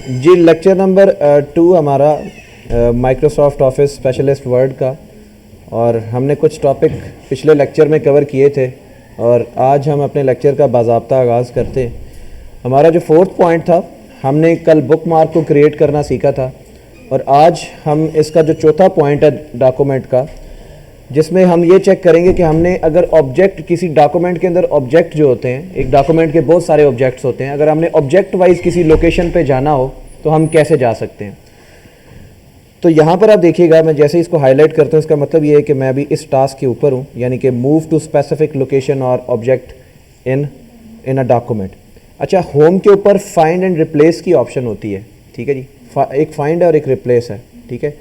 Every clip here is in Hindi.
जी लेक्चर नंबर 2 हमारा माइक्रोसॉफ्ट ऑफिस स्पेशलिस्ट वर्ड का, और हमने कुछ टॉपिक पिछले लेक्चर में कवर किए थे और आज हम अपने लेक्चर का बाज़ाब्ता आगाज़ करते हैं। हमारा जो 4th पॉइंट था, हमने कल बुक मार्क को क्रिएट करना सीखा था और आज हम इसका जो चौथा पॉइंट है डॉक्यूमेंट का, जिसमें हम ये चेक करेंगे कि हमने अगर ऑब्जेक्ट किसी डॉक्यूमेंट के अंदर ऑब्जेक्ट जो होते हैं, एक डॉक्यूमेंट के बहुत सारे ऑब्जेक्ट्स होते हैं, अगर हमने ऑब्जेक्ट वाइज किसी लोकेशन पे जाना हो तो हम कैसे जा सकते हैं। तो यहाँ पर आप देखिएगा, मैं जैसे इसको हाईलाइट करता हूँ, इसका मतलब ये है कि मैं अभी इस टास्क के ऊपर हूँ, यानी कि मूव टू स्पेसिफिक लोकेशन और ऑब्जेक्ट इन अ डॉक्यूमेंट। अच्छा, होम के ऊपर फाइंड एंड रिप्लेस की ऑप्शन होती है, ठीक है जी। एक फाइंड है और एक रिप्लेस है, ठीक है।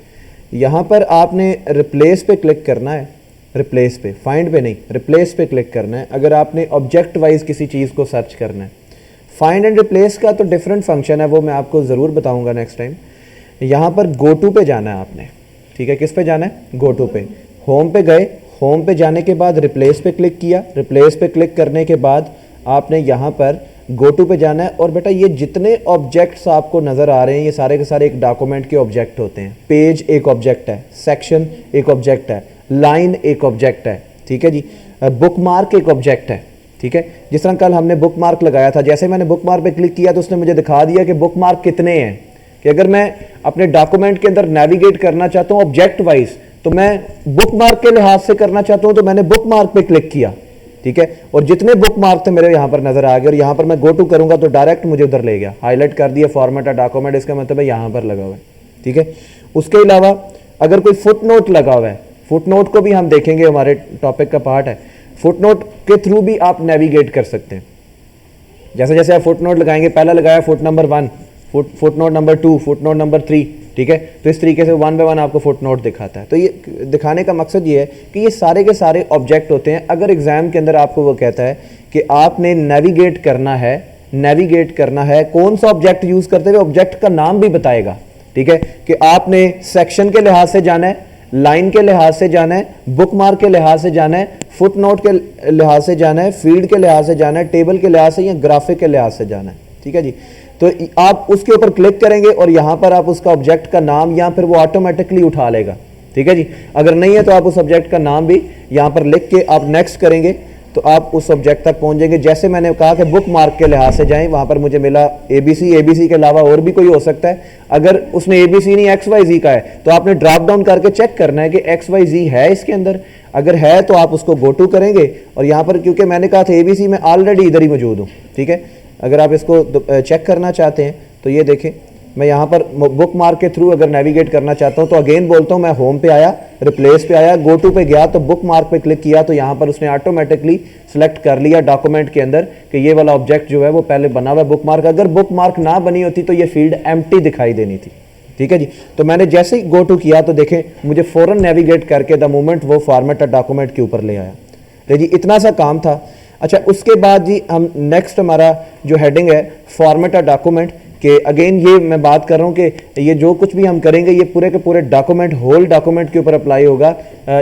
यहाँ पर आपने रिप्लेस पे क्लिक करना है, रिप्लेस पे, फाइंड पे नहीं, रिप्लेस पे क्लिक करना है अगर आपने ऑब्जेक्ट वाइज किसी चीज़ को सर्च करना है। फाइंड एंड रिप्लेस का तो डिफरेंट फंक्शन है, वो मैं आपको ज़रूर बताऊंगा नेक्स्ट टाइम। यहाँ पर गो टू पे जाना है आपने, ठीक है। किस पे जाना है? गो टू पे। होम पे गए, होम पे जाने के बाद रिप्लेस पे क्लिक किया, रिप्लेस पे क्लिक करने के बाद आपने यहाँ पर गो टू पे जाना है। और बेटा ये जितने ऑब्जेक्ट्स आपको नज़र आ रहे हैं, ये सारे के सारे एक डॉक्यूमेंट के ऑब्जेक्ट होते हैं। पेज एक ऑब्जेक्ट है, सेक्शन एक ऑब्जेक्ट है, लाइन एक ऑब्जेक्ट है, ठीक है जी। बुक मार्क एक ऑब्जेक्ट है, ठीक है। जिस तरह कल हमने बुक मार्क लगाया था, जैसे मैंने बुक मार्क पे क्लिक किया तो उसने मुझे दिखा दिया कि बुक मार्क कितने हैं, कि अगर मैं अपने डॉक्यूमेंट के अंदर नेविगेट करना चाहता हूँ ऑब्जेक्ट वाइज, तो मैं बुक मार्क के लिहाज से करना चाहता हूँ तो मैंने बुक मार्क पे क्लिक किया, ठीक है। और जितने बुक मार्क थे मेरे यहाँ पर नजर आ गए, और यहाँ पर मैं गो टू करूंगा तो डायरेक्ट मुझे उधर ले गया। हाईलाइट कर दिया फॉर्मेट डॉक्यूमेंट, इसका मतलब है यहाँ पर लगा हुआ है, ठीक है। उसके अलावा अगर कोई फुट नोट लगा हुआ है, फुट नोट को भी हम देखेंगे, हमारे टॉपिक का पार्ट है। फुट नोट के थ्रू भी आप नेविगेट कर सकते हैं। जैसे जैसे आप फुट नोट लगाएंगे, पहला लगाया foot number 1, foot note number 2, foot note number 3, ठीक है। तो इस तरीके से 1 बाय 1 आपको फुट नोट दिखाता है। तो ये दिखाने का मकसद ये है कि ये सारे के सारे ऑब्जेक्ट होते हैं। अगर एग्जाम के अंदर आपको वो कहता है कि आपने नेविगेट करना है, नेविगेट करना है, कौन सा ऑब्जेक्ट यूज करते हुए, ऑब्जेक्ट का नाम भी बताएगा, ठीक है, कि आपने सेक्शन के लिहाज से जाना है, लाइन के लिहाज से जाना है, बुक मार्क के लिहाज से जाना है, फुट नोट के लिहाज से जाना है, फील्ड के लिहाज से जाना है, टेबल के लिहाज से या ग्राफिक के लिहाज से जाना है, ठीक है जी। तो आप उसके ऊपर क्लिक करेंगे और यहां पर आप उसका ऑब्जेक्ट का नाम, या फिर वो ऑटोमेटिकली उठा लेगा, ठीक है जी। अगर नहीं है तो आप उस ऑब्जेक्ट का नाम भी यहां पर लिख के आप नेक्स्ट करेंगे तो आप उस ऑब्जेक्ट तक पहुंच जाएंगे। जैसे मैंने कहा कि बुक मार्क के लिहाज से जाएं, वहां पर मुझे मिला ABC, ABC के अलावा और भी कोई हो सकता है। अगर उसने ABC नहीं XYZ का है तो आपने ड्रॉप डाउन करके चेक करना है कि XYZ है इसके अंदर। अगर है तो आप उसको गो टू करेंगे, और यहाँ पर क्योंकि मैंने कहा था ABC में ऑलरेडी इधर ही मौजूद हूँ, ठीक है। अगर आप इसको चेक करना चाहते हैं तो ये देखें, मैं यहाँ पर बुक मार्क के थ्रू अगर नेविगेट करना चाहता हूँ तो अगेन बोलता हूँ, मैं होम पे आया, रिप्लेस पे आया, गो टू पे गया, तो बुक मार्क पे क्लिक किया तो यहाँ पर उसने ऑटोमेटिकली सिलेक्ट कर लिया डॉक्यूमेंट के अंदर कि ये वाला ऑब्जेक्ट जो है वो पहले बना हुआ है बुक मार्क। अगर बुक मार्क ना बनी होती तो ये फील्ड एम्प्टी दिखाई देनी थी, ठीक है जी। तो मैंने जैसे ही गो टू किया तो देखें मुझे फौरन नेविगेट करके द मोमेंट वो फॉर्मेट डॉक्यूमेंट के ऊपर ले आया। तो जी इतना सा काम था। अच्छा, उसके बाद जी हम नेक्स्ट, हमारा जो हेडिंग है फॉर्मेट अ डॉक्यूमेंट, कि अगेन ये मैं बात कर रहा हूँ कि ये जो कुछ भी हम करेंगे ये पूरे के पूरे डॉक्यूमेंट, होल डॉक्यूमेंट के ऊपर अप्लाई होगा।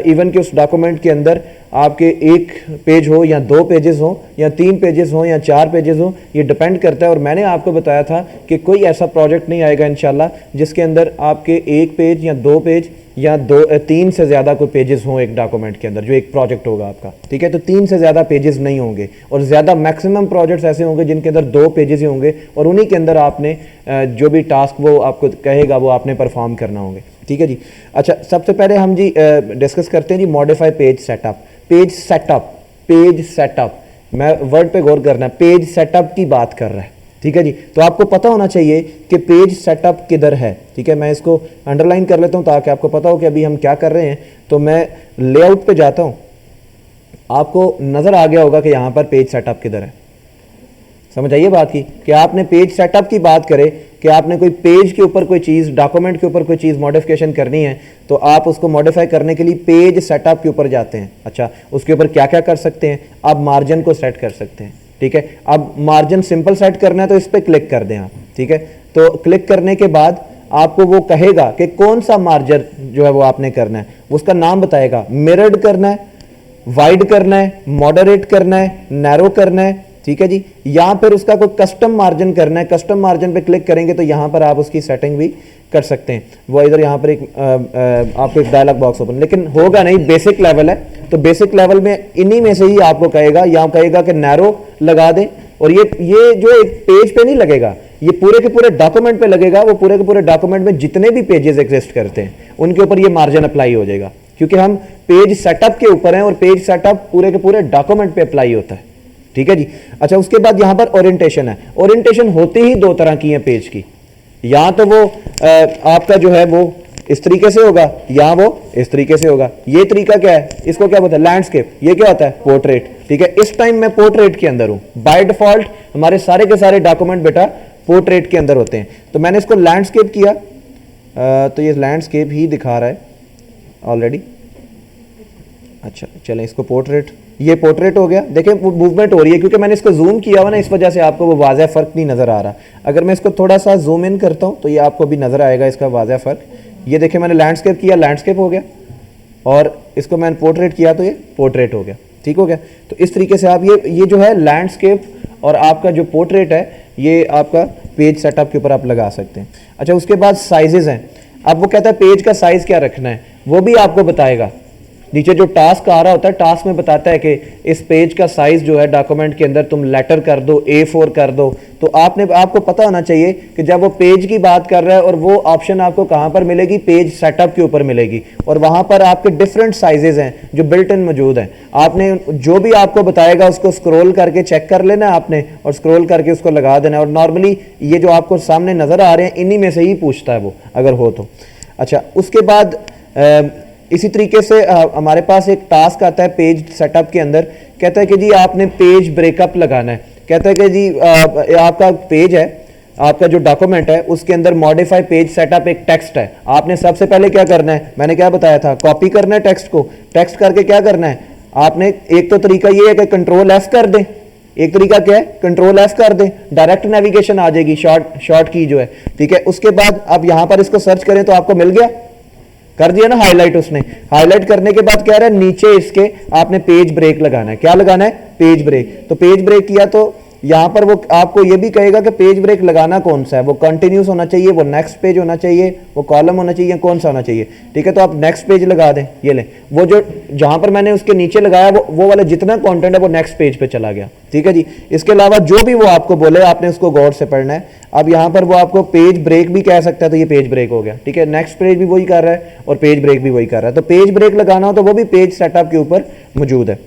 इवन कि उस डॉक्यूमेंट के अंदर आपके 1 पेज हो या 2 पेजेस हो या 3 पेजेस हो या 4 पेजेस हो, ये डिपेंड करता है। और मैंने आपको बताया था कि कोई ऐसा प्रोजेक्ट नहीं आएगा इंशाल्लाह जिसके अंदर आपके 1 पेज या 2 पेज या 3 से ज़्यादा कोई पेजेस हों एक डॉक्यूमेंट के अंदर, जो एक प्रोजेक्ट होगा आपका, ठीक है। तो 3 से ज़्यादा पेजेस नहीं होंगे, और ज़्यादा मैक्सिमम प्रोजेक्ट्स ऐसे होंगे जिनके अंदर 2 पेजेस ही होंगे, और उन्हीं के अंदर आपने जो भी टास्क वो आपको कहेगा वो आपने परफॉर्म करना होंगे, ठीक है जी। अच्छा, सबसे पहले हम जी डिस्कस करते हैं जी modify page setup. Page setup, page setup, मैं वर्ड पे गौर करना है, पेज सेटअप की बात कर रहा है, ठीक है जी। तो आपको पता होना चाहिए कि पेज सेटअप किधर है, ठीक है। मैं इसको अंडरलाइन कर लेता हूं ताकि आपको पता हो कि अभी हम क्या कर रहे हैं। तो मैं लेआउट पे जाता हूं, आपको नजर आ गया होगा कि यहां पर पेज सेटअप किधर है। समझ आइए बात की कि आपने पेज सेटअप की बात करें कि आपने कोई पेज के ऊपर कोई चीज़, डॉक्यूमेंट के ऊपर कोई चीज़ मॉडिफिकेशन करनी है, तो आप उसको मॉडिफाई करने के लिए पेज सेटअप के ऊपर जाते हैं। अच्छा, उसके ऊपर क्या क्या कर सकते हैं? आप मार्जिन को सेट कर सकते हैं, ठीक है। अब मार्जिन सिंपल सेट करना है तो इस पर क्लिक कर दें आप, ठीक है। तो क्लिक करने के बाद आपको वो कहेगा कि कौन सा मार्जिन जो है वो आपने करना है, उसका नाम बताएगा। मिरर्ड करना है, वाइड करना है, मॉडरेट करना है, नैरो करना है, ठीक है जी। या फिर उसका कोई कस्टम मार्जिन करना है, कस्टम मार्जिन पे क्लिक करेंगे तो यहाँ पर आप उसकी सेटिंग भी कर सकते हैं। वो इधर यहाँ पर एक आपको एक डायलॉग बॉक्स ओपन, लेकिन होगा नहीं, बेसिक लेवल है, तो बेसिक लेवल में इन्हीं में से ही आपको कहेगा, या कहेगा कि नैरो लगा दें, और ये जो एक पेज पे नहीं लगेगा, ये पूरे के पूरे डॉक्यूमेंट पे लगेगा। वो पूरे के पूरे डॉक्यूमेंट में जितने भी पेजेस एग्जिस्ट करते हैं उनके ऊपर ये मार्जिन अप्लाई हो जाएगा, क्योंकि हम पेज सेटअप के ऊपर हैं और पेज सेटअप पूरे के पूरे डॉक्यूमेंट पे अप्लाई होता है। ठीक है जी। अच्छा, उसके बाद यहां पर ओरिएंटेशन है। ओरिएंटेशन होती ही दो तरह की है पेज की, या तो वो आपका जो है वो इस तरीके से होगा, या वो इस तरीके से होगा। ये तरीका क्या है, इसको क्या बोलते हैं, लैंडस्केप। ये क्या होता है, पोर्ट्रेट। ठीक है, इस टाइम मैं पोर्ट्रेट के अंदर हूं। बाय डिफॉल्ट हमारे सारे के सारे डॉक्यूमेंट बेटा पोर्ट्रेट के अंदर होते हैं, तो मैंने इसको लैंडस्केप किया, तो ये लैंडस्केप ही दिखा रहा है ऑलरेडी। अच्छा चलें, इसको पोर्ट्रेट, ये पोर्ट्रेट हो गया। देखिए वो मूवमेंट हो रही है, क्योंकि मैंने इसको जूम किया हुआ ना, इस वजह से आपको वो वाज़ह फ़र्क नहीं नज़र आ रहा। अगर मैं इसको थोड़ा सा जूम इन करता हूँ तो ये आपको भी नज़र आएगा इसका वाज़ह फ़र्क। ये देखिए मैंने लैंडस्केप किया, लैंडस्केप हो गया, और इसको मैंने पोर्ट्रेट किया तो ये पोर्ट्रेट हो गया। ठीक हो गया। तो इस तरीके से आप ये जो है लैंडस्केप और आपका जो पोर्ट्रेट है, ये आपका पेज सेटअप के ऊपर आप लगा सकते हैं। अच्छा, उसके बाद साइजेस हैं। अब वो कहता है पेज का साइज़ क्या रखना है, वो भी आपको बताएगा। नीचे जो टास्क आ रहा होता है, टास्क में बताता है कि इस पेज का साइज जो है डॉक्यूमेंट के अंदर तुम लेटर कर दो, A4 कर दो। तो आपको पता होना चाहिए कि जब वो पेज की बात कर रहा है, और वो ऑप्शन आपको कहां पर मिलेगी, पेज सेटअप के ऊपर मिलेगी, और वहां पर आपके डिफरेंट साइजेस हैं जो बिल्ट इन मौजूद हैं। आपने जो भी आपको बताएगा उसको स्क्रॉल करके चेक कर लेना आपने, और स्क्रॉल करके उसको लगा देना। और नॉर्मली ये जो आपको सामने नजर आ रहे हैं, इन्हीं में से ही पूछता है वो, अगर हो तो। अच्छा, उसके बाद इसी तरीके से हमारे पास एक टास्क आता है पेज सेटअप के अंदर। कहता है कि जी आपने पेज ब्रेकअप लगाना है। कहता है कि जी आपका पेज है, आपका जो डॉक्यूमेंट है, उसके अंदर मॉडिफाई पेज सेटअप एक टेक्स्ट है। आपने सबसे पहले क्या करना है, मैंने क्या बताया था, कॉपी करना है टेक्स्ट को। टेक्स्ट करके क्या करना है आपने, एक तो तरीका ये है कि कंट्रोल F कर दें, एक तरीका क्या है, कंट्रोल F कर दें, डायरेक्ट नेविगेशन आ जाएगी, शॉर्ट की जो है। ठीक है, उसके बाद आप यहां पर इसको सर्च करें तो आपको मिल गया, कर दिया ना हाईलाइट उसने। हाईलाइट करने के बाद क्या रहा है, नीचे इसके आपने पेज ब्रेक लगाना है। क्या लगाना है, पेज ब्रेक। तो पेज ब्रेक किया तो यहां पर वो आपको ये भी कहेगा कि पेज ब्रेक लगाना कौन सा है, वो कंटिन्यूस होना चाहिए, वो नेक्स्ट पेज होना चाहिए, वो कॉलम होना चाहिए, कौन सा होना चाहिए। ठीक है, तो आप नेक्स्ट पेज लगा दें। ये लें, वो जो जहां पर मैंने उसके नीचे लगाया वो वाला जितना कंटेंट है वो नेक्स्ट पेज पे चला गया। ठीक है जी। इसके अलावा जो भी वो आपको बोले आपने उसको गौर से पढ़ना है। अब यहां पर वो आपको पेज ब्रेक भी कह सकता है, तो ये पेज ब्रेक हो गया। ठीक है, नेक्स्ट पेज भी वही कर रहा है और पेज ब्रेक भी वही कर रहा है। तो पेज ब्रेक लगाना हो तो वो भी पेज सेटअप के ऊपर मौजूद है।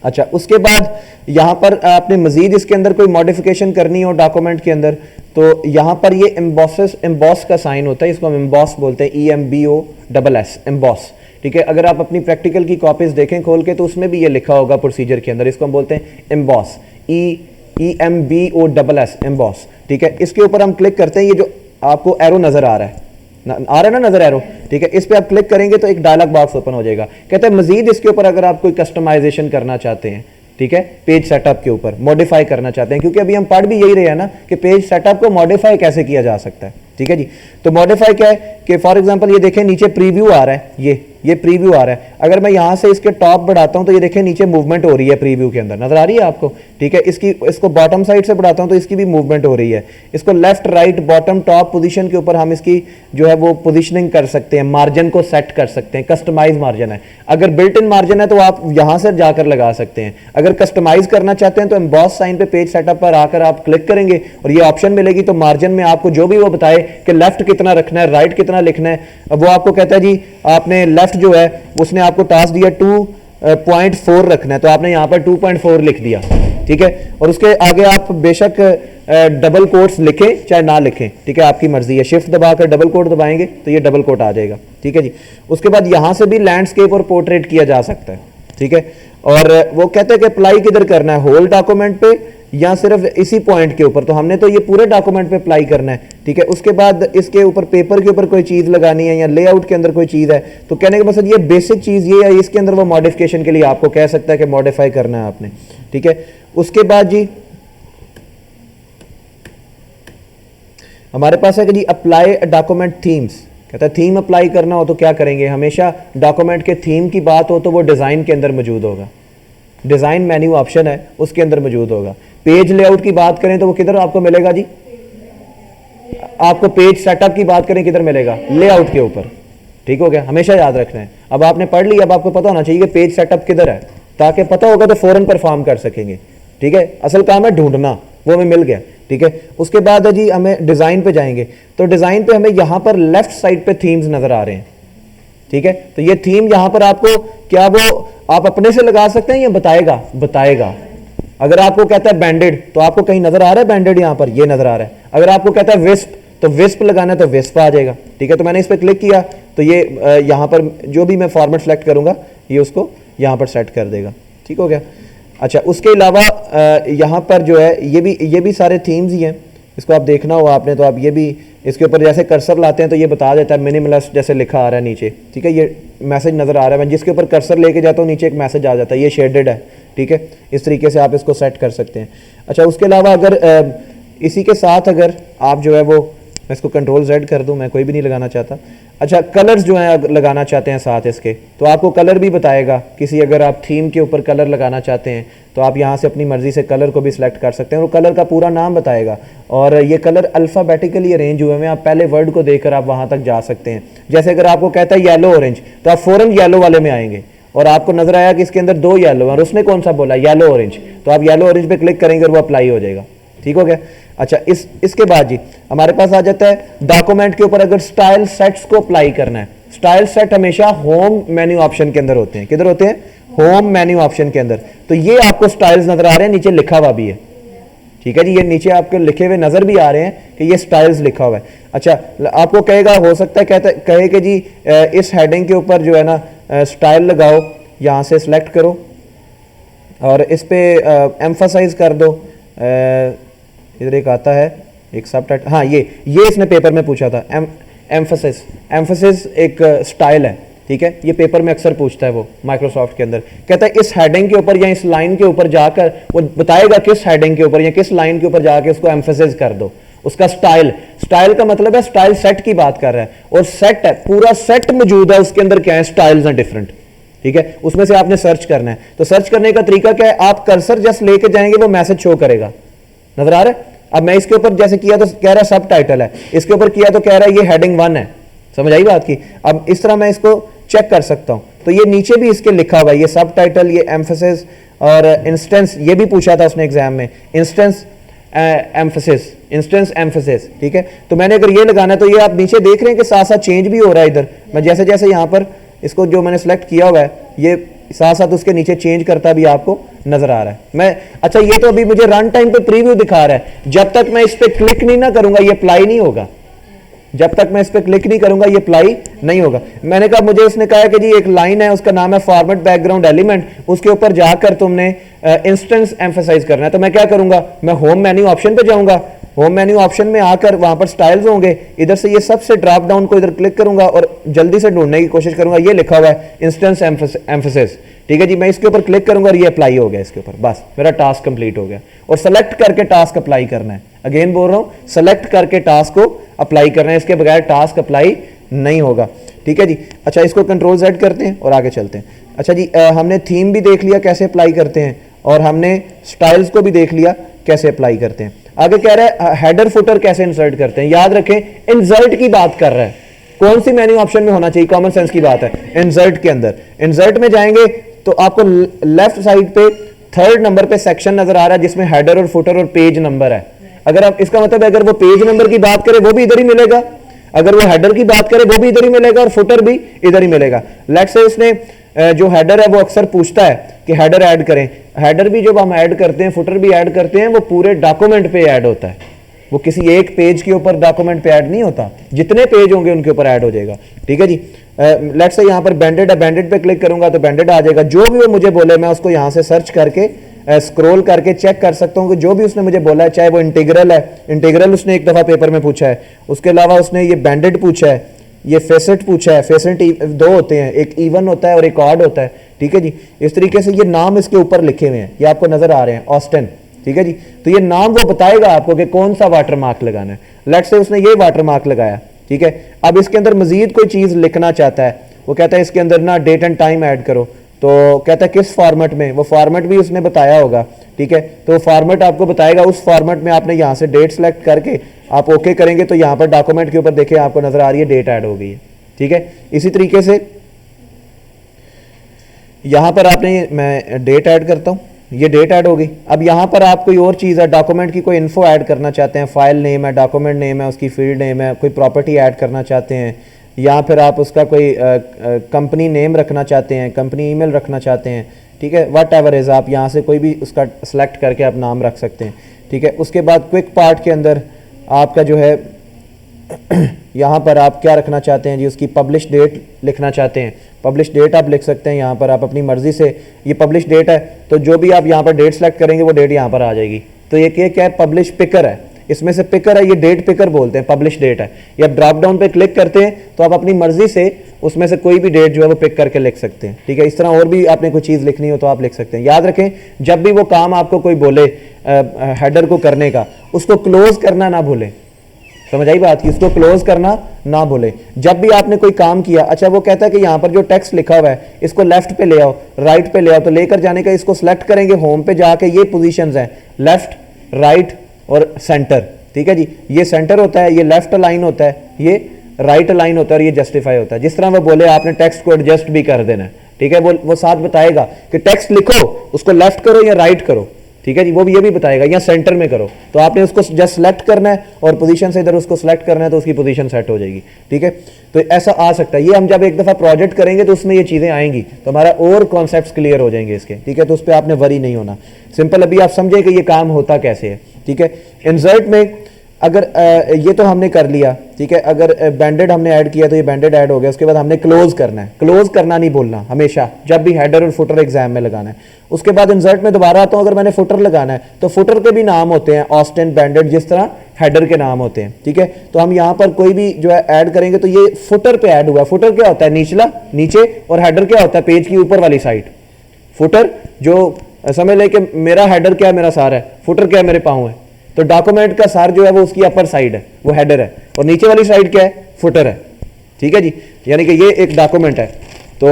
अच्छा, उसके बाद यहां पर आपने मजीद इसके अंदर कोई मॉडिफिकेशन करनी हो डॉक्यूमेंट के अंदर, तो यहां पर ये एम्बॉस का साइन होता है, इसको हम एम्बॉस बोलते हैं, EMBOSS, एम्बॉस। ठीक है, अगर आप अपनी प्रैक्टिकल की कॉपीज देखें खोल के तो उसमें भी ये लिखा होगा प्रोसीजर के अंदर, इसको हम बोलते हैं एम्बॉस, EMBOSS, एम्बॉस। ठीक है, इसके ऊपर हम क्लिक करते हैं, ये जो आपको एरो नजर आ रहा है ना नजर एरो। ठीक है, इस पे आप क्लिक करेंगे तो एक डायलॉग बॉक्स ओपन हो जाएगा। कहते हैं मजीद इसके ऊपर अगर आप कोई कस्टमाइजेशन करना चाहते हैं, ठीक है, पेज सेटअप के ऊपर मॉडिफाई करना चाहते हैं, क्योंकि अभी हम पढ़ भी यही रहे हैं ना कि पेज सेटअप को मॉडिफाई कैसे किया जा सकता है। ठीक है जी। तो मॉडिफाई क्या है कि फॉर एग्जांपल ये देखें नीचे प्रीव्यू आ रहा है, ये प्रीव्यू आ रहा है। अगर मैं यहां से इसके टॉप बढ़ाता हूं तो ये देखें नीचे मूवमेंट हो रही है प्रीव्यू के अंदर, नजर आ रही है आपको। ठीक है, इसको बॉटम साइड से बढ़ाता हूं तो इसकी भी मूवमेंट हो रही है। इसको left right bottom top position के ऊपर हम इसकी जो है वो पोजीशनिंग कर सकते हैं, मार्जिन को सेट कर सकते हैं। कस्टमाइज मार्जिन है, अगर बिल्ट इन मार्जिन है तो आप यहां से जाकर लगा सकते हैं। अगर कस्टमाइज करना चाहते हैं तो एम्बॉस साइन पे पेज सेटअप पर आकर आप क्लिक करेंगे और ये ऑप्शन मिलेगी, तो मार्जिन में आपको जो भी वो बताए कि लेफ्ट कितना रखना है, राइट कितना लिखना है, वो आपको कहता है जी आपने लेफ्ट जो है उसने आपको टास्क दिया 2.4 रखना है, तो आपने यहां पर 2.4 लिख दिया। ठीक है, और उसके आगे आप बेशक डबल कोट्स लिखें चाहे ना लिखें, ठीक है, आपकी मर्जी है। शिफ्ट दबाकर डबल कोट दबाएंगे तो ये डबल कोट आ जाएगा। ठीक है जी। उसके बाद यहां से भी लैंडस्केप और पोर्ट्रेट किया जा सकता है। ठीक है, और वो कहते हैं कि अप्लाई किधर करना है, होल डॉक्यूमेंट पे या सिर्फ इसी पॉइंट के ऊपर, तो हमने तो ये पूरे डॉक्यूमेंट पे अप्लाई करना है। ठीक है, उसके बाद इसके ऊपर पेपर के ऊपर कोई चीज लगानी है या लेआउट के अंदर कोई चीज है, तो कहने का मतलब ये बेसिक चीज ये है, इसके अंदर वो मॉडिफिकेशन के लिए आपको कह सकता है कि मॉडिफाई करना है आपने। ठीक है, उसके बाद जी हमारे पास है कि जी अप्लाई डॉक्यूमेंट थीम्स। कहता है थीम अप्लाई करना हो तो क्या करेंगे, हमेशा डॉक्यूमेंट के थीम की बात हो तो वो डिजाइन के अंदर मौजूद होगा। डिज़ाइन मेन्यू ऑप्शन है उसके अंदर मौजूद होगा। पेज लेआउट की बात करें तो वो किधर आपको मिलेगा जी? आपको पेज सेटअप की बात करें किधर मिलेगा? लेआउट के ऊपर। ठीक हो गया, हमेशा याद रखना है। अब आपने पढ़ लिया, अब आपको पता होना चाहिए कि पेज सेटअप किधर है, ताकि पता होगा तो फौरन परफॉर्म कर सकेंगे। ठीक है, असल काम है ढूंढना, वो हमें मिल गया। ठीक है, उसके बाद है जी हमें डिज़ाइन पे जाएंगे। तो डिज़ाइन पे हमें यहाँ पर लेफ्ट साइड पे थीम्स नज़र आ रहे हैं। ठीक है, तो ये थीम यहाँ पर आपको क्या वो आप अपने से लगा सकते हैं या बताएगा? बताएगा। अगर आपको कहता है बैंडेड तो आपको कहीं नजर आ रहा है बैंडेड? यहाँ पर ये नजर आ रहा है। अगर आपको कहता है विस्प तो विस्प लगाना है तो विस्प आ जाएगा। ठीक है, तो मैंने इस पर क्लिक किया तो ये यहाँ पर जो भी मैं फॉर्मेट सेलेक्ट करूंगा ये उसको यहाँ पर सेट कर देगा। ठीक हो गया। अच्छा, उसके अलावा यहाँ पर जो है ये भी सारे थीम्स ही हैं। इसको आप देखना हो आपने तो आप ये भी इसके ऊपर जैसे कर्सर लाते हैं तो ये बता देता है मिनिमलिस्ट जैसे लिखा आ रहा है नीचे। ठीक है, ये मैसेज नज़र आ रहा है। मैं जिसके ऊपर कर्सर लेके जाता हूँ नीचे एक मैसेज आ जाता है, ये शेडेड है। ठीक है, इस तरीके से आप इसको सेट कर सकते हैं। अच्छा, उसके अलावा अगर इसी के साथ अगर आप जो है वो, मैं इसको कंट्रोल Z कर दूं, मैं कोई भी नहीं लगाना चाहता। अच्छा, कलर्स जो हैं लगाना चाहते हैं साथ इसके, तो आपको कलर भी बताएगा। किसी अगर आप थीम के ऊपर कलर लगाना चाहते हैं तो आप यहाँ से अपनी मर्जी से कलर को भी सिलेक्ट कर सकते हैं और कलर का पूरा नाम बताएगा। और ये कलर अल्फ़ाबेटिकली अरेंज हुए हैं, आप पहले वर्ड को देखकर आप वहाँ तक जा सकते हैं। जैसे अगर आपको कहता है येलो ऑरेंज तो आप फ़ौरन येलो वाले में आएंगे और आपको नजर आया कि इसके अंदर 2 येलो और उसने कौन सा बोला? येलो ऑरेंज, तो आप येलो ऑरेंज पे क्लिक करेंगे और वो अप्लाई हो जाएगा। ठीक हो गया। अच्छा, इसके बाद जी हमारे पास आ जाता है डॉक्यूमेंट के ऊपर अगर स्टाइल सेट्स को अप्लाई करना है। स्टाइल सेट हमेशा होम मेन्यू ऑप्शन के अंदर होते हैं। किधर होते हैं? होम मेन्यू ऑप्शन के अंदर। तो ये आपको स्टाइल्स नजर आ रहे हैं, नीचे लिखा हुआ भी है। ठीक है जी, ये नीचे आपके लिखे हुए नजर भी आ रहे हैं कि ये स्टाइल्स लिखा हुआ है। अच्छा, आपको कहेगा, हो सकता है कहे कि जी इस हेडिंग के ऊपर जो है ना स्टाइल लगाओ, यहाँ से सिलेक्ट करो और इस पे एम्फसाइज कर दो। इधर एक आता है एक सब टाइटल, हाँ ये इसने पेपर में पूछा था। एम्फसिस एक स्टाइल है। ठीक है, ये पेपर में अक्सर पूछता है वो माइक्रोसॉफ्ट के अंदर। कहता है इस हेडिंग के ऊपर या इस लाइन के ऊपर जाकर वो बताएगा किस हेडिंग के ऊपर या किस लाइन के ऊपर जाके उसको एम्फसाइज कर दो। उसका स्टाइल का मतलब है स्टाइल सेट की बात कर रहा है और सेट है, पूरा सेट मौजूद है, उसके अंदर क्या है? स्टाइल्स हैं डिफरेंट। ठीक है, उसमें से आपने सर्च करना है। तो सर्च करने का तरीका क्या है? आप कर्सर जस्ट लेके जाएंगे वो मैसेज शो करेगा। नजर आ रहा है? अब मैं इसके ऊपर जैसे किया तो कह रहा है सब टाइटल है, इसके ऊपर किया तो कह रहा है ये हेडिंग 1 है। समझ आई बात की? अब इस तरह मैं इसको चेक कर सकता हूं। तो ये नीचे भी इसके लिखा हुआ है, ये सब टाइटल, ये एम्फसिस और इंस्टेंस, ये भी पूछा था उसने एग्जाम में, इंस्टेंस एम्फसिस। ठीक है, तो मैंने अगर ये लगाना है तो ये आप नीचे देख रहे हैं कि साथ साथ चेंज भी हो रहा है। इधर मैं जैसे जैसे यहाँ पर इसको जो मैंने सेलेक्ट किया हुआ है ये साथ साथ उसके नीचे चेंज करता भी आपको नजर आ रहा है। अच्छा, ये तो अभी मुझे रन टाइम पे प्रीव्यू दिखा रहा है। जब तक मैं इस पे क्लिक नहीं ना करूंगा ये अप्लाई नहीं होगा। जब तक मैं इस पे क्लिक नहीं करूंगा ये अप्लाई नहीं होगा। मैंने कहा, मुझे उसने कहा कि जी एक लाइन है उसका नाम है फॉर्मेट बैकग्राउंड एलिमेंट, उसके ऊपर जाकर तुमने इंस्टेंस एम्फसाइज करना है। तो मैं क्या करूंगा? मैं होम मेन्यू ऑप्शन पे जाऊंगा, होम मेन्यू ऑप्शन में आकर वहां पर स्टाइल्स होंगे, इधर से ये सबसे ड्रॉप डाउन को इधर क्लिक करूंगा और जल्दी से ढूंढने की कोशिश करूंगा। ये लिखा हुआ है इंस्टेंस एम्फसिस। ठीक है जी, मैं इसके ऊपर क्लिक करूंगा और ये अप्लाई हो गया इसके ऊपर, बस मेरा टास्क कंप्लीट हो गया। और सेलेक्ट करके टास्क अप्लाई करना है। अगेन बोल रहा हूं, सेलेक्ट करके टास्क को अप्लाई करना है, इसके बगैर टास्क अप्लाई नहीं होगा। ठीक है जी। अच्छा, इसको कंट्रोल Z करते हैं और आगे चलते हैं। अच्छा जी, हमने थीम भी देख लिया कैसे अप्लाई करते हैं और हमने स्टाइल्स को भी देख लिया कैसे अप्लाई करते हैं। आगे कह रहा है हेडर फुटर कैसे इंसर्ट करते हैं। याद रखें, इंसर्ट की बात कर रहा है। कौन सी मेन्यू ऑप्शन में होना चाहिए? कॉमन सेंस की बात है, इंसर्ट के अंदर। इंसर्ट में जाएंगे तो आपको लेफ्ट साइड पे 3rd नंबर पे सेक्शन नजर आ रहा है जिसमें हेडर और फुटर और पेज नंबर है। अगर आप, इसका मतलब है अगर वो पेज नंबर की बात करें वो भी इधर ही मिलेगा, अगर वो हेडर की बात करें वो भी इधर ही मिलेगा और फुटर भी इधर ही मिलेगा। लेट्स से इसने जो हेडर है वो अक्सर पूछता है कि हेडर ऐड करें। हेडर भी जब हम ऐड करते हैं, फुटर भी ऐड करते हैं, वो पूरे डॉक्यूमेंट पे ऐड होता है, वो किसी एक पेज के ऊपर डॉक्यूमेंट पे ऐड नहीं होता, जितने पेज होंगे उनके ऊपर ऐड हो जाएगा। ठीक है जी। लेट्स से यहाँ पर बैंडेड है, बैंडेड पे क्लिक करूंगा तो बैंडेड आ जाएगा। जो भी वो मुझे बोले मैं उसको यहाँ से सर्च करके स्क्रॉल करके चेक कर सकता हूँ कि जो भी उसने मुझे बोला है, चाहे वो इंटीग्रल है, इंटीग्रल उसने एक दफ़ा पेपर में पूछा है, उसके अलावा उसने ये बैंडेड पूछा है, ये फेसेट पूछा है। फेसेट 2 होते हैं, एक इवन होता है और एक ऑड होता है। ठीक है जी। इस तरीके से ये नाम इसके ऊपर लिखे हुए हैं, ये आपको नजर आ रहे हैं, ऑस्टन। ठीक है जी। तो ये नाम वो बताएगा आपको कि कौन सा वाटर मार्क लगाना है। लेट्स से उसने ये वाटर मार्क लगाया। ठीक है, अब इसके अंदर मजीद कोई चीज लिखना चाहता है, वो कहता है इसके अंदर ना डेट एंड टाइम ऐड करो, तो कहता है किस फॉर्मेट में, वो फॉर्मेट भी उसने बताया होगा, ठीक है। तो फॉर्मेट आपको बताएगा, उस फॉर्मेट में आपने यहाँ से डेट सेलेक्ट करके आप ओके करेंगे तो यहाँ पर डॉक्यूमेंट के ऊपर देखिए आपको नजर आ रही है डेट ऐड हो गई है, ठीक है। इसी तरीके से यहाँ पर आपने, मैं डेट ऐड करता हूँ, ये डेट ऐड हो गई। अब यहाँ पर आप कोई और चीज़ है, डॉक्यूमेंट की कोई इन्फो ऐड करना चाहते हैं, फाइल नेम है, डॉक्यूमेंट नेम है, उसकी फील्ड नेम है, कोई प्रॉपर्टी ऐड करना चाहते हैं, या फिर आप उसका कोई कंपनी नेम रखना चाहते हैं, कंपनी ईमेल रखना चाहते हैं, ठीक है। वट एवर इज़, आप यहाँ से कोई भी उसका सेलेक्ट करके आप नाम रख सकते हैं, ठीक है। उसके बाद क्विक पार्ट के अंदर आपका जो है यहाँ पर आप क्या रखना चाहते हैं जी, उसकी पब्लिश डेट लिखना चाहते हैं, पब्लिश डेट आप लिख सकते हैं। यहाँ पर आप अपनी मर्जी से, ये पब्लिश डेट है तो जो भी आप यहाँ पर डेट सेलेक्ट करेंगे वो डेट यहाँ पर आ जाएगी। तो ये क्या है, पब्लिश पिकर है, इसमें से पिकर है, ये डेट पिकर बोलते हैं, पब्लिश डेट है। ये आप ड्रॉप डाउन पे क्लिक करते हैं तो आप अपनी मर्जी से उसमें से कोई भी डेट जो है वो पिक करके लिख सकते हैं, ठीक है। इस तरह और भी आपने कोई चीज़ लिखनी हो तो आप लिख सकते हैं। याद रखें, जब भी वो काम आपको कोई बोले हेडर को करने का, उसको क्लोज करना ना भूलें, समझ आई बात की, इसको क्लोज करना ना भूले। जब भी आपने कोई काम किया, अच्छा वो कहता है कि यहाँ पर जो टेक्स्ट लिखा हुआ है इसको लेफ्ट पे ले आओ, राइट पे ले आओ, तो लेकर जाने का इसको सेलेक्ट करेंगे, होम पे जाके ये पोजीशंस हैं, लेफ्ट, राइट और सेंटर, ठीक है जी। ये सेंटर होता है, ये लेफ्ट अलाइन होता है, ये राइट अलाइन होता है और ये जस्टिफाई होता है। जिस तरह वो बोले आपने टेक्स्ट को एडजस्ट भी कर देना है, ठीक है। वो साथ बताएगा कि टेक्स्ट लिखो, उसको लेफ्ट करो या राइट करो, ठीक है जी। वो भी ये भी बताएगा या सेंटर में करो, तो आपने उसको जस्ट सेलेक्ट करना है और पोजीशन से इधर उसको सेलेक्ट करना है तो उसकी पोजीशन सेट हो जाएगी, ठीक है। तो ऐसा आ सकता है। ये हम जब एक दफ़ा प्रोजेक्ट करेंगे तो उसमें ये चीज़ें आएंगी तो हमारा और कॉन्सेप्ट्स क्लियर हो जाएंगे इसके, ठीक है। तो उस पर आपने वरी नहीं होना, सिंपल अभी आप समझे कि ये काम होता कैसे है, ठीक है। इंसर्ट में अगर ये तो हमने कर लिया, ठीक है। अगर बैंडेड हमने ऐड किया तो ये बैंडेड ऐड हो गया। उसके बाद हमने क्लोज करना है, क्लोज करना नहीं भूलना हमेशा, जब भी हेडर और फुटर एग्जाम में लगाना है। उसके बाद इंसर्ट में दोबारा आता हूं, अगर मैंने फुटर लगाना है तो फुटर के भी नाम होते हैं, ऑस्टिन, बैंडेड, जिस तरह हेडर के नाम होते हैं, ठीक है। तो हम यहाँ पर कोई भी जो है ऐड करेंगे तो ये फुटर पे ऐड हुआ। फुटर क्या होता है, निचला नीचे, और हेडर क्या होता है, पेज की ऊपर वाली साइड। फुटर जो समझ ले कि मेरा हेडर क्या है, मेरा सार है, फुटर क्या है, मेरे पाँव है। तो डॉक्यूमेंट का सार जो है वो उसकी अपर साइड है, वो हेडर है, और नीचे वाली साइड क्या है, फुटर है, ठीक है जी। यानी कि ये एक डॉक्यूमेंट है तो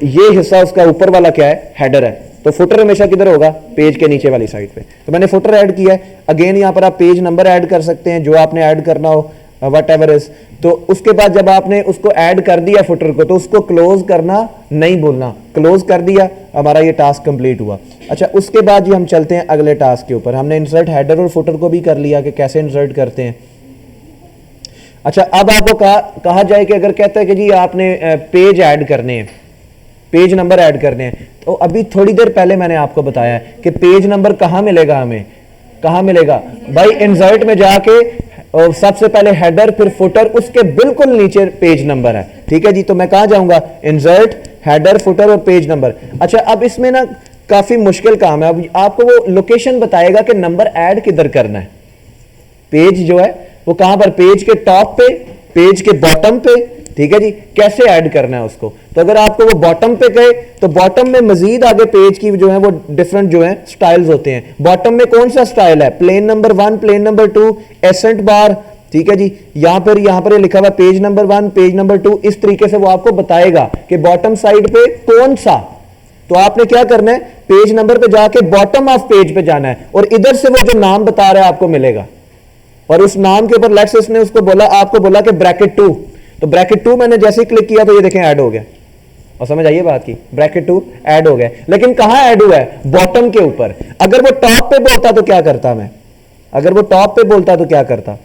ये हिस्सा उसका ऊपर वाला क्या है, हेडर है। तो फुटर हमेशा किधर होगा, पेज के नीचे वाली साइड पे। तो मैंने फुटर ऐड किया है। अगेन यहाँ पर आप पेज नंबर ऐड कर सकते हैं, जो आपने ऐड करना हो, वट एवर इज। तो उसके बाद जब आपने उसको ऐड कर दिया फुटर को, तो उसको क्लोज करना नहीं भूलना। क्लोज कर दिया, हमारा ये टास्क कंप्लीट हुआ। अच्छा, उसके बाद जी हम चलते हैं अगले टास्क के ऊपर। हमने इंसर्ट हेडर और फुटर को भी कर लिया कि कैसे इंसर्ट करते हैं। अच्छा, अब आपको कहा जाए कि अगर कहता है कि जी आपने पेज ऐड करने हैं, पेज नंबर ऐड करने हैं, तो अभी थोड़ी देर पहले मैंने आपको बताया कि पेज नंबर कहाँ मिलेगा, हमें कहाँ मिलेगा भाई, इंसर्ट में जाके और सबसे पहले हेडर, फिर फुटर, उसके बिल्कुल नीचे पेज नंबर है, ठीक है जी। तो मैं कहाँ जाऊंगा, इंसर्ट, हेडर, फुटर और पेज नंबर। अच्छा, अब इसमें ना काफी मुश्किल काम है। अब आपको वो लोकेशन बताएगा कि नंबर ऐड किधर करना है। पेज जो है वो कहां पर, पेज के टॉप पे, पेज के बॉटम पे, ठीक है जी। कैसे ऐड करना है उसको, तो अगर आपको वो बॉटम पे गए तो बॉटम में मजीद आगे पेज की जो है वो डिफरेंट जो है स्टाइल्स होते हैं। बॉटम में कौन सा स्टाइल है, plain number 1, plain number 2, accent bar, ठीक है जी। यहां पर लिखा हुआ पेज नंबर 1, पेज नंबर 2, इस तरीके से वो आपको बताएगा कि बॉटम साइड पे कौन सा। तो आपने क्या करना है, पेज नंबर पे जाके बॉटम ऑफ पेज पे जाना है और इधर से वो जो नाम बता रहा है आपको मिलेगा। और उस नाम के ऊपर लेट्स इसने उसको बोला, आपको बोला कि ब्रैकेट 2, तो ब्रैकेट 2 मैंने जैसे ही क्लिक किया तो ये देखें ऐड हो गया। और समझ आइए बात की, ब्रैकेट 2 ऐड हो गया। लेकिन कहां ऐड हुआ है, बॉटम के ऊपर। अगर वो टॉप पे बोलता तो क्या करता मैं, अगर वो टॉप पे बोलता तो क्या करता,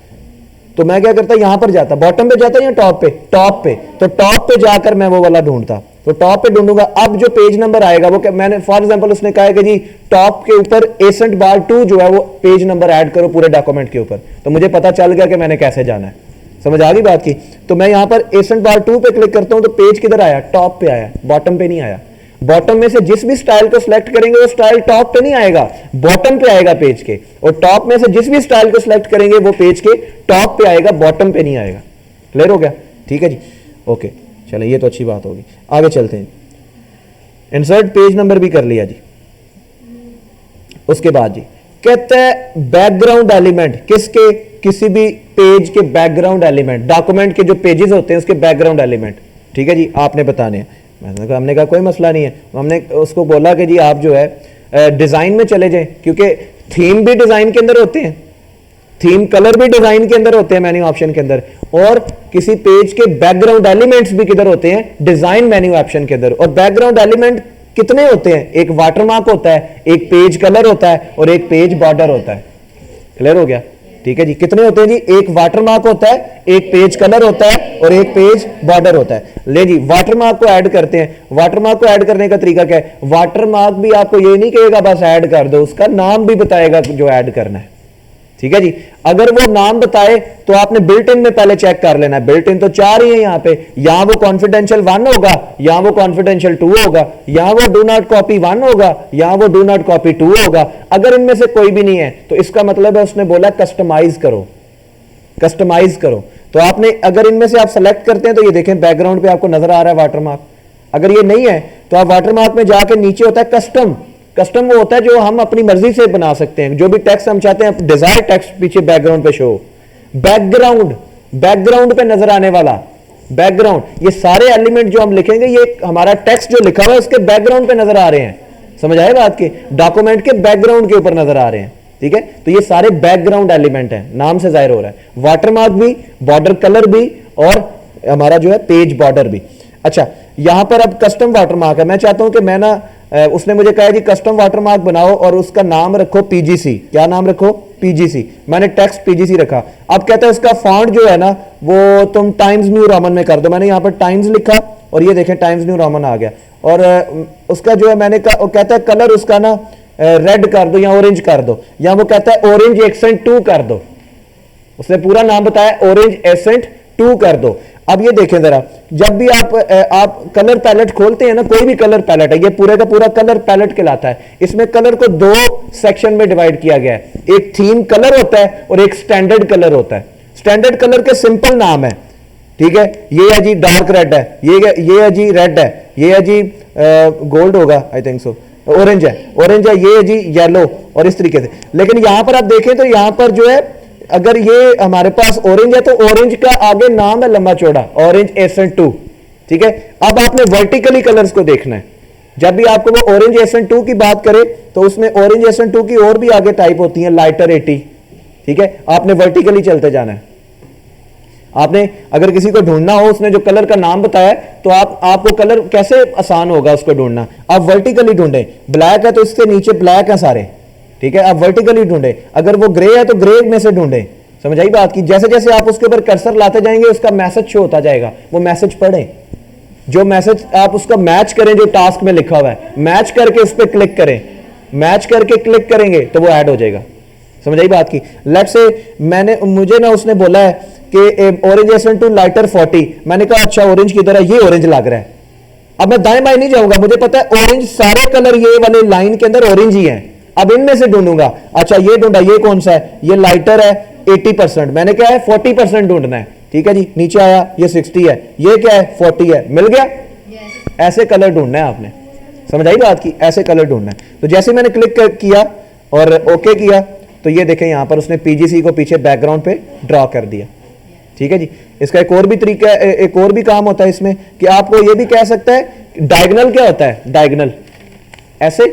तो मैं क्या करता, यहां पर जाता, बॉटम पे जाता या टॉप पे, टॉप पे। तो टॉप पे जाकर मैं वो वाला ढूंढता, तो टॉप पे ढूंढूंगा। अब जो पेज नंबर आएगा वो मैंने फॉर एग्जांपल उसने कहा है कि जी टॉप के ऊपर एसेंट बार 2 जो है वो पेज नंबर ऐड करो पूरे डॉक्यूमेंट के ऊपर। तो मुझे पता चल गया कि मैंने कैसे जाना है, समझ आ गई बात की। तो मैं यहां पर एसेंट बार 2 पे क्लिक करता हूं तो पेज किधर आया, टॉप पे आया, बॉटम पे नहीं आया। बॉटम में से जिस भी स्टाइल को सिलेक्ट करेंगे वो स्टाइल टॉप पे नहीं आएगा, बॉटम पे आएगा पेज के। और टॉप में से जिस भी स्टाइल को सिलेक्ट करेंगे वो पेज के टॉप पे आएगा, बॉटम पे नहीं आएगा। क्लियर हो गया, ठीक है जी, ओके। चलो ये तो अच्छी बात होगी, आगे चलते हैं। इंसर्ट पेज नंबर भी कर लिया जी। उसके बाद जी कहता है बैकग्राउंड एलिमेंट, किसके, किसी भी पेज के बैकग्राउंड एलिमेंट, डॉक्यूमेंट के जो पेजेस होते हैं उसके बैकग्राउंड एलिमेंट, ठीक है जी, आपने बताने हैं। हमने कहा कोई मसला नहीं है। हमने उसको बोला कि जी आप जो है डिज़ाइन में चले जाएं, क्योंकि थीम भी डिज़ाइन के अंदर होते हैं, थीम कलर भी डिज़ाइन के अंदर होते हैं मेन्यू ऑप्शन के अंदर, और किसी पेज के बैकग्राउंड एलिमेंट्स भी किधर होते हैं, डिज़ाइन मेन्यू ऑप्शन के अंदर। और बैकग्राउंड एलिमेंट कितने होते हैं, एक वाटरमार्क होता है, एक पेज कलर होता है और एक पेज बॉर्डर होता है। क्लियर हो गया? ठीक है जी। कितने होते हैं जी? एक वाटरमार्क होता है, एक पेज कलर होता है और एक पेज बॉर्डर होता है। ले जी, वाटरमार्क को ऐड करते हैं। वाटरमार्क को ऐड करने का तरीका क्या है? वाटरमार्क भी आपको ये नहीं कहेगा बस ऐड कर दो, उसका नाम भी बताएगा जो ऐड करना है। ठीक है जी। अगर वो नाम बताए तो आपने बिल्ट इन में पहले चेक कर लेना है। बिल्ट इन तो 4 ही है यहां पे, यहां वो कॉन्फिडेंशियल 1 होगा, यहां वो कॉन्फिडेंशियल 2 होगा, यहां वो डू नॉट कॉपी 1 होगा, यहां वो डू नॉट कॉपी 2 होगा। अगर इनमें से कोई भी नहीं है तो इसका मतलब है उसने बोला कस्टमाइज करो, कस्टमाइज करो। तो आपने अगर इनमें से आप सेलेक्ट करते हैं तो ये देखें बैकग्राउंड पे आपको नजर आ रहा है वाटरमार्क। अगर ये नहीं है तो आप वाटरमार्क में जाके नीचे होता है कस्टम। कस्टम वो होता है जो हम अपनी मर्जी से बना सकते हैं, जो भी टेक्स्ट हम चाहते हैं डिजायर टेक्स्ट पीछे बैकग्राउंड पे शो। बैकग्राउंड, बैकग्राउंड पे नजर आने वाला बैकग्राउंड, ये सारे एलिमेंट जो हम लिखेंगे ये हमारा टेक्स्ट जो लिखा हुआ है उसके बैकग्राउंड पे नजर आ रहे हैं। समझ आए बात की? डॉक्यूमेंट के बैकग्राउंड के ऊपर नजर आ रहे हैं। ठीक है, तो ये सारे बैकग्राउंड एलिमेंट है, नाम से जाहिर हो रहा है। वाटरमार्क भी, बॉर्डर कलर भी और हमारा जो है पेज बॉर्डर भी। अच्छा, यहां पर अब कस्टम वाटरमार्क है। मैं चाहता हूं कि मैं ना उसने मुझे कहा जी कस्टम वाटरमार्क बनाओ और उसका नाम रखो पीजीसी। क्या नाम रखो? पीजीसी। मैंने टेक्स्ट पीजीसी रखा। अब कहता है उसका फॉन्ट जो है ना वो तुम टाइम्स न्यू रोमन में कर दो। मैंने यहां पर टाइम्स लिखा और ये देखें टाइम्स न्यू रोमन आ गया। और उसका जो है मैंने कहा, कहता है कलर उसका ना रेड कर दो या ऑरेंज कर दो, या वो कहता है ऑरेंज एक्सेंट 2 कर दो। उसने पूरा नाम बताया ऑरेंज एसेंट 2 कर दो। अब ये देखें जरा, जब भी आप कलर पैलेट खोलते हैं ना, कोई भी कलर पैलेट है, ये पूरे का पूरा कलर पैलेट कहलाता है। इसमें कलर को 2 सेक्शन में डिवाइड किया गया है, एक थीम कलर होता है और एक स्टैंडर्ड कलर होता है। स्टैंडर्ड कलर के सिंपल नाम है, ठीक है, ये है जी डार्क रेड है, ये है जी रेड है, ये है जी गोल्ड होगा आई थिंक सो, ऑरेंज है, ये है जी येलो, और इस तरीके से। लेकिन यहां पर आप देखें तो यहां पर जो है अगर ये हमारे पास ऑरेंज है तो ऑरेंज का आगे नाम है लंबा चौड़ा, ऑरेंज एसेंट 2। ठीक है, अब आपने वर्टिकली कलर्स को देखना है। जब भी आपको वो ऑरेंज एसेंट 2 की बात करे तो उसमें ऑरेंज एसेंट 2 की और भी आगे टाइप होती है, लाइटर 80। ठीक है, आपने वर्टिकली चलते जाना है। आपने अगर किसी को ढूंढना हो, उसने जो कलर का नाम बताया तो आपको कलर कैसे आसान होगा उसको ढूंढना, आप वर्टिकली ढूंढे। ब्लैक है तो इसके नीचे ब्लैक है सारे, ठीक है, आप वर्टिकली ढूंढे। अगर वो ग्रे है तो ग्रे में से ढूंढे। समझ आई बात की? जैसे जैसे आप उसके ऊपर कर्सर लाते जाएंगे उसका मैसेज शो होता जाएगा, वो मैसेज पढ़ें, जो मैसेज आप उसका मैच करें जो टास्क में लिखा हुआ है, मैच करके उस पर क्लिक करें, मैच करके क्लिक करेंगे तो वो ऐड हो जाएगा। समझ आई बात की? लेट से मुझे ना उसने बोला है कि ऑरेंज एसेंट 2 लाइटर 40, मैंने कहा अच्छा ऑरेंज की तरह ये ऑरेंज लग रहा है। अब मैं दाएं बाएं नहीं जाऊंगा, मुझे पता है ऑरेंज सारे कलर ये वाले लाइन के अंदर ऑरेंज ही है। अब इनमें से ढूंढूंगा, अच्छा ये ढूंढा, ये कौन सा है? ये लाइटर है 80%, मैंने क्या है 40% ढूंढना है। ठीक है जी, नीचे आया ये 60 है, ये क्या है 40 है, मिल गया। ऐसे कलर ढूंढना है आपने। समझ आई बात की? ऐसे कलर ढूंढना है। तो जैसे मैंने क्लिक किया और ओके किया तो ये देखें यहां पर उसने पीजीसी को पीछे बैकग्राउंड पे ड्रॉ कर दिया। ठीक है जी, इसका एक और भी तरीका, एक और भी काम होता है इसमें कि आपको ये भी कह सकता है डायगोनल क्या होता है। डायगोनल ऐसे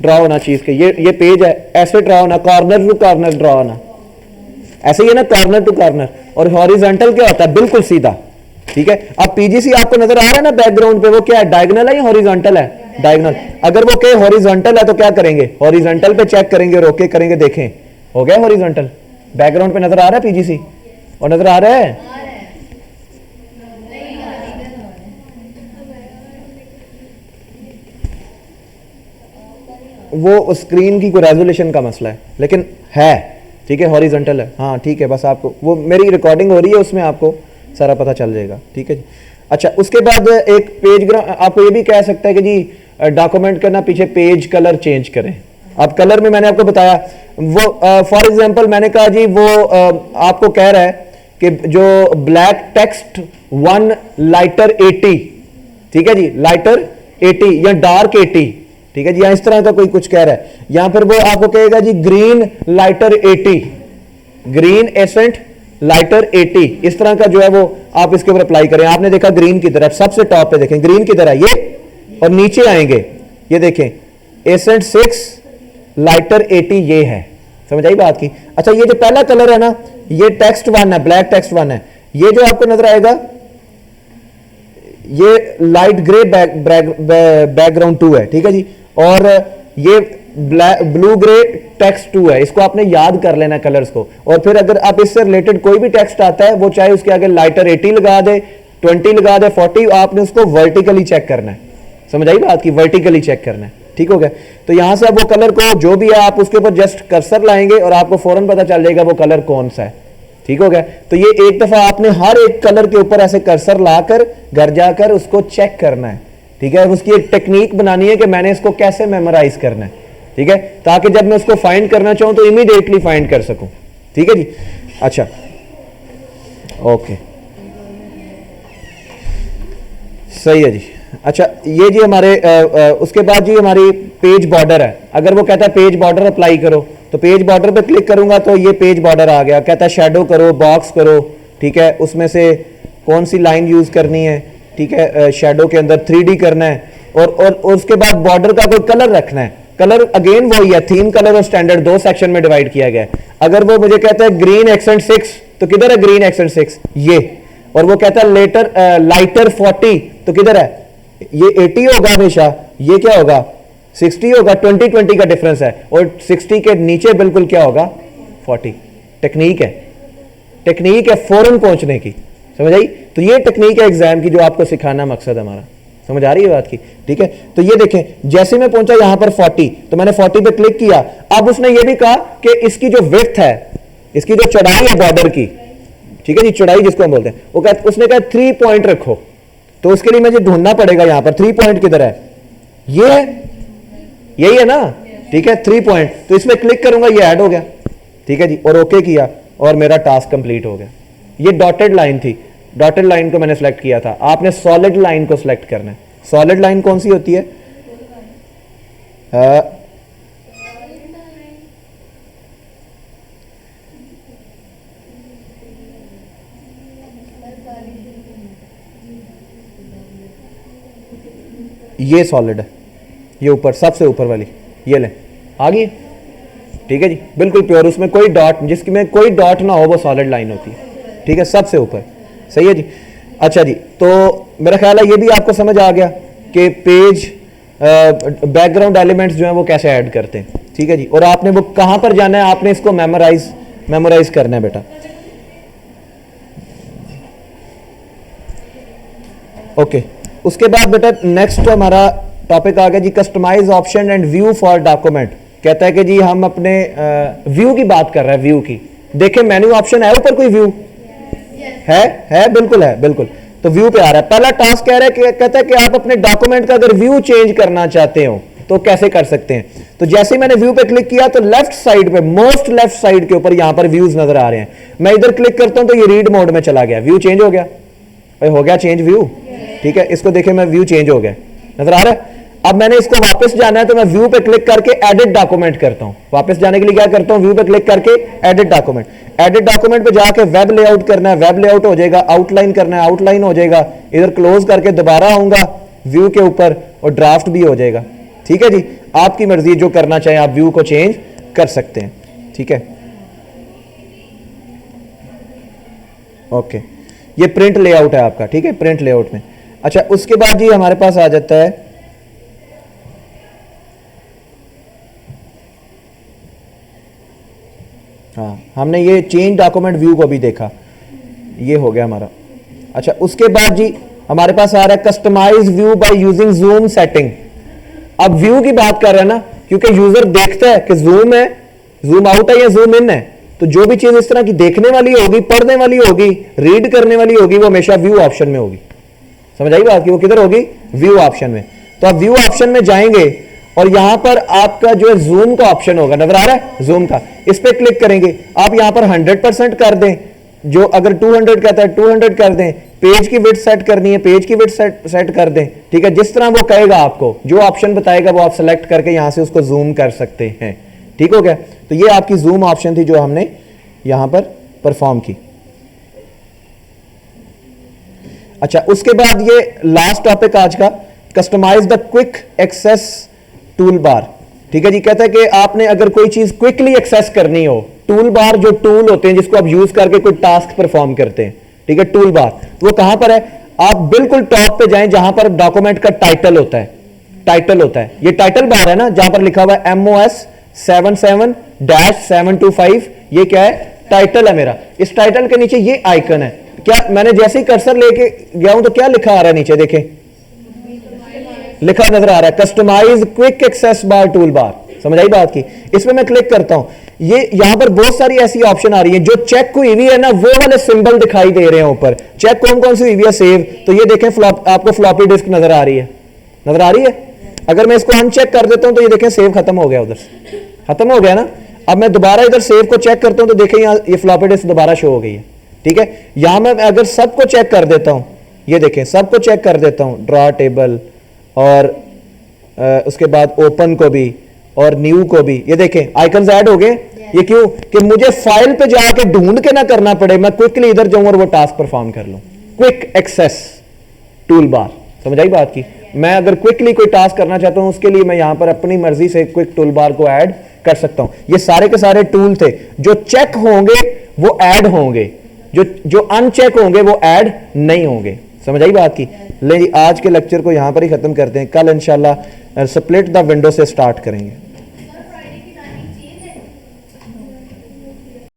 ड्रॉ होना चीज के, ये पेज है, ऐसे ड्रॉ होना, कॉर्नर टू कॉर्नर ड्रॉ होना, ऐसे ही है ना, कॉर्नर टू कॉर्नर। और हॉरिजॉन्टल क्या होता है? बिल्कुल सीधा। ठीक है, अब पीजीसी आपको नजर आ रहा है ना बैकग्राउंड पे, वो क्या है, डायगोनल है या हॉरिजॉन्टल है? डायगोनल। अगर वो कहे हॉरिजॉन्टल है तो क्या करेंगे, हॉरिजॉन्टल पे चेक करेंगे और ओके करेंगे, देखें हो गया हॉरिजॉन्टल। बैकग्राउंड पे नजर आ रहा है पीजीसी, और नजर आ रहा है। वो स्क्रीन की कोई रेजोल्यूशन का मसला है, लेकिन है, ठीक है, हॉरिजॉन्टल है। हाँ ठीक है, बस आपको वो मेरी रिकॉर्डिंग हो रही है उसमें आपको सारा पता चल जाएगा। ठीक है जी। अच्छा, उसके बाद एक पेज आपको ये भी कह सकता है कि जी डॉक्यूमेंट करना, पीछे पेज कलर चेंज करें। अब कलर में मैंने आपको बताया, वो फॉर एग्जांपल मैंने कहा जी वो आपको कह रहा है कि जो ब्लैक टेक्स्ट 1 लाइटर 80, ठीक है जी, लाइटर 80 या डार्क 80, ठीक है जी, या इस तरह का कोई कुछ कह रहा है। यहां पर वो आपको कहेगा जी green lighter 80, green accent lighter 80, इस तरह का जो है वो आप इसके ऊपर अप्लाई करें। आपने देखा ग्रीन की तरफ सबसे टॉप पे देखें, ग्रीन की तरह ये, और नीचे आएंगे ये देखें एसेंट 6 लाइटर 80 ये है। समझ आई बात की? अच्छा ये जो पहला कलर है ना, ये टेक्स्ट 1 है, ब्लैक टेक्स्ट 1 है। ये जो आपको नजर आएगा ये लाइट ग्रे बैकग्राउंड 2 है, ठीक है जी। और ये ब्लू ग्रे टेक्स्ट 2 है। इसको आपने याद कर लेना कलर्स को, और फिर अगर आप इससे रिलेटेड कोई भी टेक्स्ट आता है वो चाहे उसके आगे लाइटर 80 लगा दे, 20 लगा दे, 40, आपने उसको वर्टिकली चेक करना है। समझ आई बात की? वर्टिकली चेक करना है, ठीक हो गया। तो यहां से आप वो कलर को जो भी है आप उसके ऊपर जस्ट कर्सर लाएंगे और आपको फौरन पता चल जाएगा वो कलर कौन सा है, ठीक हो गया। तो ये एक दफा आपने हर एक कलर के ऊपर ऐसे कर्सर लाकर घर जाकर उसको चेक करना है, ठीक है। उसकी एक टेक्निक बनानी है कि मैंने इसको कैसे मेमोराइज करना है, ठीक है, ताकि जब मैं उसको फाइंड करना चाहूं तो इमीडिएटली फाइंड कर सकूं, ठीक है जी। अच्छा ओके, सही है जी। अच्छा ये जी हमारे उसके बाद जी हमारी पेज बॉर्डर है। अगर वो कहता है पेज बॉर्डर अप्लाई करो, तो पेज बॉर्डर पे क्लिक करूंगा तो ये पेज बॉर्डर आ गया। कहता है शेडो करो, बॉक्स करो, ठीक है, उसमें से कौन सी लाइन यूज करनी है, ठीक है, शेडो के अंदर 3D करना है, और उसके बाद बॉर्डर का कोई कलर रखना है। कलर अगेन वही है, थीम कलर और स्टैंडर्ड 2 सेक्शन में डिवाइड किया गया है। अगर वो मुझे कहता है ग्रीन एक्सेंट 6, तो किधर है ग्रीन एक्सेंट 6? ये। और वो कहता है लाइटर 40, तो किधर है? ये 80 होगा हमेशा, ये क्या होगा 60 होगा, 20 का डिफरेंस है, और 60 के नीचे बिल्कुल क्या होगा 40। टेक्निक है, टेक्निक है फौरन पहुंचने की, समझ आई? तो ये टेक्निक है एग्जाम की जो आपको सिखाना मकसद हमारा। समझ आ रही है बात की? ठीक है। तो ये देखें जैसे मैं पहुंचा यहां पर 40, तो मैंने 40 पे क्लिक किया। अब उसने ये भी कहा कि इसकी जो विड्थ है, इसकी जो चौड़ाई है बॉर्डर की, ठीक है जी, चौड़ाई जिसको हम बोलते हैं, वो कहते, उसने कहा 3 पॉइंट रखो। तो उसके लिए मुझे ढूंढना पड़ेगा यहां पर 3 पॉइंट किधर है, ये है, यही है ना, ठीक है 3 पॉइंट। तो इसमें क्लिक करूंगा, ये ऐड हो गया, ठीक है जी, और ओके किया और मेरा टास्क कंप्लीट हो गया। ये डॉटेड लाइन थी, डॉटेड लाइन को मैंने सेलेक्ट किया था। आपने सॉलिड लाइन को सिलेक्ट करना है। सॉलिड लाइन कौन सी होती है? ये सॉलिड है, ये ऊपर सबसे ऊपर वाली, ये ले आ गई, ठीक है जी, बिल्कुल प्योर, उसमें कोई डॉट, जिसमें कोई डॉट ना हो वो सॉलिड लाइन होती है, ठीक है, सबसे ऊपर। सही है जी। अच्छा जी, तो मेरा ख्याल है ये भी आपको समझ आ गया कि पेज बैकग्राउंड एलिमेंट्स जो है वो कैसे ऐड करते हैं, ठीक है जी। और आपने वो कहां पर जाना है, आपने इसको मेमोराइज करना है बेटा। ओके, उसके बाद बेटा नेक्स्ट हमारा टॉपिक आ गया जी customize option and view for document. कहता है कि जी हम अपने व्यू की बात कर रहे हैं, व्यू की। देखें मेन्यू ऑप्शन है ऊपर, कोई व्यू है, बिल्कुल है, बिल्कुल। तो व्यू पे आ रहा है। पहला टास्क कह रहा है कि कहता है कि आप अपने डॉक्यूमेंट का अगर व्यू चेंज करना चाहते हो तो कैसे कर सकते हैं। तो जैसे मैंने व्यू पे क्लिक किया तो लेफ्ट साइड पे, मोस्ट लेफ्ट साइड के ऊपर यहां पर व्यूज नजर आ रहे हैं। मैं इधर क्लिक करता हूं तो ये रीड मोड में चला गया, व्यू चेंज हो गया, हो गया चेंज व्यू, ठीक है। इसको देखें मैं, व्यू चेंज हो गया, नजर आ रहा है। अब मैंने इसको वापस जाना है तो मैं व्यू पे क्लिक करके एडिट डॉक्यूमेंट करता हूं। वापस जाने के लिए क्या करता हूं, व्यू पे क्लिक करके एडिट डॉक्यूमेंट, एडिट डॉक्यूमेंट पे जाके वेब लेआउट करना है, वेब लेआउट हो जाएगा, आउटलाइन करना है, आउटलाइन हो जाएगा। इधर क्लोज करके दोबारा आऊंगा व्यू के ऊपर और ड्राफ्ट भी हो जाएगा, ठीक है जी। आपकी मर्जी, जो करना चाहे आप व्यू को चेंज कर सकते हैं, ठीक है। ओके, ये प्रिंट लेआउट है आपका, ठीक है, प्रिंट लेआउट में। अच्छा, उसके बाद जी हमारे पास आ जाता है हाँ, हमने ये चेंज डॉक्यूमेंट व्यू को भी देखा, ये हो गया हमारा। अच्छा, उसके बाद जी हमारे पास आ रहा है customize view by using zoom setting. अब व्यू की बात कर रहे हैं ना, क्योंकि यूजर देखता है कि जूम है, जूम आउट है या जूम इन है। तो जो भी चीज इस तरह की देखने वाली होगी, पढ़ने वाली होगी, रीड करने वाली होगी, वो हमेशा व्यू ऑप्शन में होगी। समझ आई बात की? वो किधर होगी, व्यू ऑप्शन में। तो आप व्यू ऑप्शन में जाएंगे और यहां पर आपका जो है जूम का ऑप्शन होगा, नजर आ रहा है जूम का, इस पे क्लिक करेंगे। आप यहां पर 100% कर दें, जो अगर 200 कहता है 200 कर दें। पेज की विड्थ सेट करनी है, पेज की विड्थ सेट कर दें, ठीक है। जिस तरह वो कहेगा आपको, जो ऑप्शन बताएगा वो आप सेलेक्ट करके यहां से उसको जूम कर सकते हैं, ठीक हो गया। तो ये आपकी जूम ऑप्शन थी जो हमने यहां पर परफॉर्म की। अच्छा, उसके बाद ये लास्ट टॉपिक आज का, customize the quick access tool bar. ठीक है जी, कहता है कि आपने अगर कोई चीज क्विकली एक्सेस करनी हो, टूल बार जो टूल होते हैं जिसको आप यूज करके कोई टास्क परफॉर्म करते हैं, ठीक है, टूल बार वो कहां पर है? आप बिल्कुल टॉप पे जाएं जहां पर डॉक्यूमेंट का टाइटल होता है, टाइटल होता है, ये टाइटल बार है ना, जहां पर लिखा हुआ है MOS 77-725, ये क्या है? टाइटल है मेरा। इस टाइटल के नीचे ये आइकन है, क्या मैंने जैसे ही कर्सर लेके गया हूं तो क्या लिखा आ रहा है नीचे? देखें, लिखा नजर आ रहा है कस्टमाइज क्विक एक्सेस बार टूल बार। समझ आई बात की? इसमें मैं क्लिक करता हूं, ये यहां पर बहुत सारी ऐसी ऑप्शन आ रही है जो चेक हुई हुई है ना, वो वाले सिंबल दिखाई दे रहे हैं ऊपर। चेक कौन कौन सी हुई है? सेव। तो ये देखें आपको फ्लॉपी डिस्क नजर आ रही है, नजर आ रही है। अगर मैं इसको अनचेक कर देता हूं तो ये देखें सेव खत्म हो गया, उधर से खत्म हो गया ना। अब मैं दोबारा इधर सेव को चेक करता हूं तो देखें यहां ये फ्लॉपी डिस्क दोबारा शो हो गई है। ठीक है, यहां मैं अगर सबको चेक कर देता हूं, ये देखें सबको चेक कर देता हूं, ड्रॉ टेबल और उसके बाद ओपन को भी और न्यू को भी, ये देखें आइकन्स ऐड हो गए। ये क्यों? कि मुझे फाइल पे जाके ढूंढ के ना करना पड़े, मैं क्विकली इधर जाऊं और वो टास्क परफॉर्म कर लूं। Quick access tool bar. समझ आई बात की? मैं अगर क्विकली कोई टास्क करना चाहता हूं उसके लिए मैं यहां पर अपनी मर्जी से क्विक टूल बार को ऐड कर सकता हूं। ये सारे के सारे टूल थे, जो चेक होंगे वो ऐड होंगे, जो अनचेक होंगे वो ऐड नहीं होंगे। समझ आई बात की? ले जी, आज के लेक्चर को यहां पर ही खत्म करते हैं, कल इंशाल्लाह स्प्लिट द विंडो से स्टार्ट करेंगे।